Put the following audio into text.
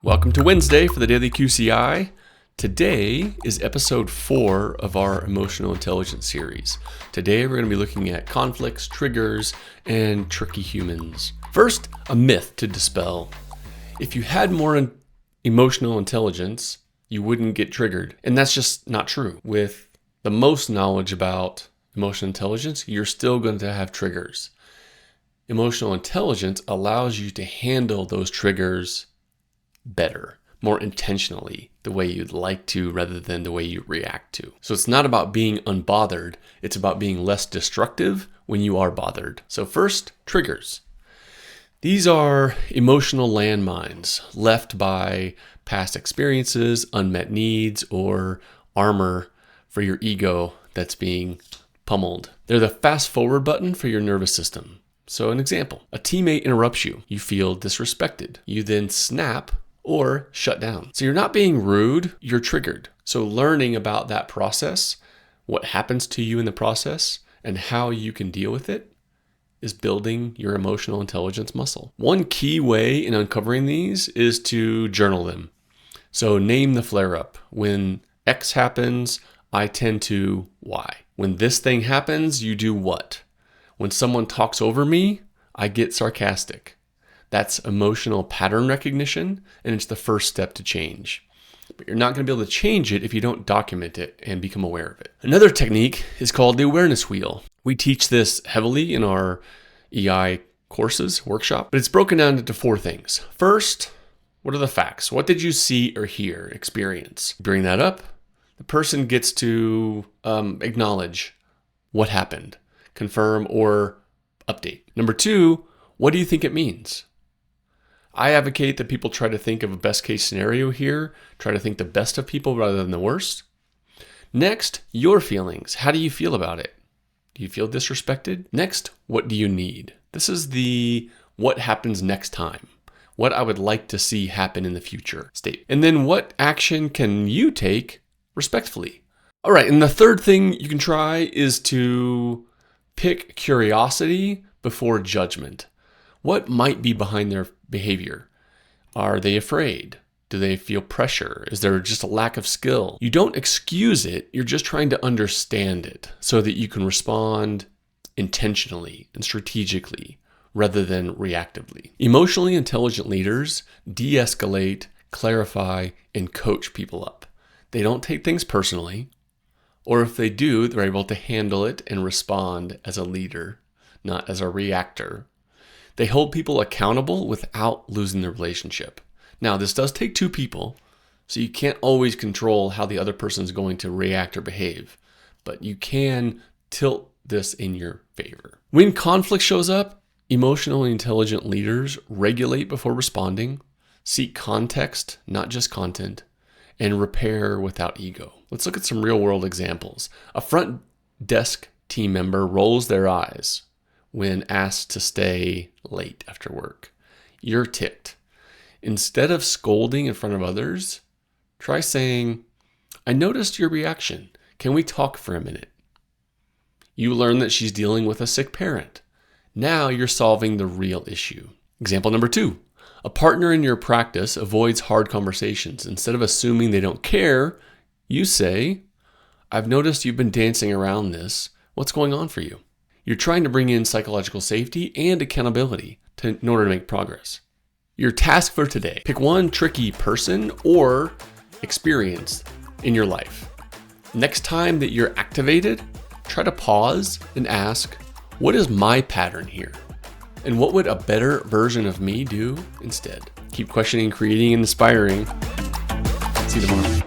Welcome to Wednesday for the Daily QCI. Today is episode 4 of our emotional intelligence series. Today we're going to be looking at conflicts, triggers, and tricky humans. First, a myth to dispel. If you had more emotional intelligence, you wouldn't get triggered. And that's just not true. With the most knowledge about emotional intelligence, you're still going to have triggers. Emotional intelligence allows you to handle those triggers better, more intentionally, the way you'd like to rather than the way you react to. So it's not about being unbothered, it's about being less destructive when you are bothered. So first, triggers. These are emotional landmines left by past experiences, unmet needs, or armor for your ego that's being pummeled. They're the fast forward button for your nervous system. So an example, a teammate interrupts you. You feel disrespected. You then snap or shut down. So you're not being rude, you're triggered. So learning about that process, what happens to you in the process, and how you can deal with it is building your emotional intelligence muscle. One key way in uncovering these is to journal them. So name the flare-up. When X happens, I tend to Y. When this thing happens, you do what? When someone talks over me, I get sarcastic. That's emotional pattern recognition, and it's the first step to change. But you're not going to be able to change it if you don't document it and become aware of it. Another technique is called the awareness wheel. We teach this heavily in our EI courses, workshop, but it's broken down into 4 things. First, what are the facts? What did you see or hear, experience? Bring that up. The person gets to acknowledge what happened, confirm, or update. Number 2, what do you think it means? I advocate that people try to think of a best case scenario here, try to think the best of people rather than the worst. Next, your feelings. How do you feel about it? Do you feel disrespected? Next, what do you need? This is the what happens next time, what I would like to see happen in the future state. And then what action can you take respectfully? All right, and the third thing you can try is to pick curiosity before judgment. What might be behind their behavior? Are they afraid? Do they feel pressure? Is there just a lack of skill? You don't excuse it, you're just trying to understand it so that you can respond intentionally and strategically rather than reactively. Emotionally intelligent leaders de-escalate, clarify, and coach people up. They don't take things personally, or if they do, they're able to handle it and respond as a leader, not as a reactor. They hold people accountable without losing the relationship. Now, this does take 2 people, so you can't always control how the other person is going to react or behave, but you can tilt this in your favor. When conflict shows up, emotionally intelligent leaders regulate before responding, seek context, not just content, and repair without ego. Let's look at some real-world examples. A front desk team member rolls their eyes when asked to stay late after work. You're ticked. Instead of scolding in front of others, try saying, I noticed your reaction. Can we talk for a minute? You learn that she's dealing with a sick parent. Now you're solving the real issue. Example number 2. A partner in your practice avoids hard conversations. Instead of assuming they don't care, you say, I've noticed you've been dancing around this. What's going on for you? You're trying to bring in psychological safety and accountability in order to make progress. Your task for today, pick one tricky person or experience in your life. Next time that you're activated, try to pause and ask, what is my pattern here? And what would a better version of me do instead? Keep questioning, creating, and inspiring. See you tomorrow.